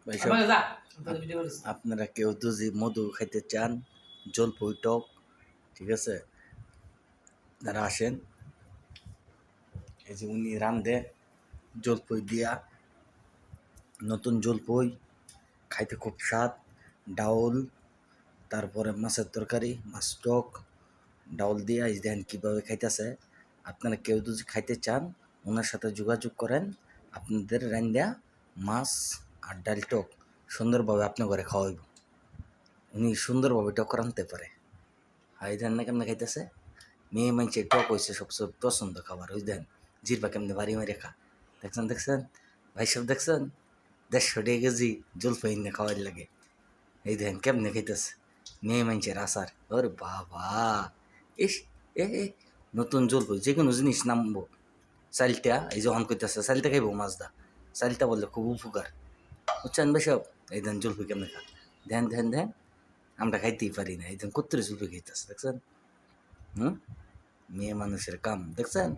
ভাইসব আপনারা কেউ যদি মধু খাইতে চান, জলপাই টক, ঠিক আছে, তারা আসেন। এই যে উনি রান্ধে জলপাই দিয়া, নতুন জলপাই খাইতে খুব স্বাদ। ডাউল, তারপরে মাছের তরকারি, মাছ টক, ডাউল দিয়া এই দেন কীভাবে খাইতেছে। আপনারা কেউ যদি খাইতে চান ওনার সাথে যোগাযোগ করেন, আপনাদের রান্না মাছ আর ডাল টক সুন্দরভাবে আপনার ঘরে খাওয়াইব। উনি সুন্দরভাবে টক রাঁধতে পারে। আর এই দেন না কেমনে খাইতেছে, মেয়ে মানুষের টক হয়েছে সবচেয়ে পছন্দ খাবার। ওই দেন জিরবা কেমনে বাড়ি মেরে খা, দেখছেন দেখছেন ভাই সব দেখছেন, 150 কেজি জলপাই না খাওয়ার লাগে। এই দেখেন কেমনে খাইতেছে মেয়ে মানুষের আচার। ওরে বাবা, ইস, এ নতুন জলপাই যে কোনো জিনিস নামবো। চালটা এই যখন কইতেছে চালটা খাইবো মাছদা, চালটা বললে খুব উপকার, বুঝছেন বেসব। এই দেন জলপাই কেমনে খা, ধ্যান ধ্যান ধ্যান, আমরা খাইতেই পারি না। এই দেন কত্তরে জলপাই খাইতেছে দেখছেন। মেয়ে মানুষের কাম দেখছেন।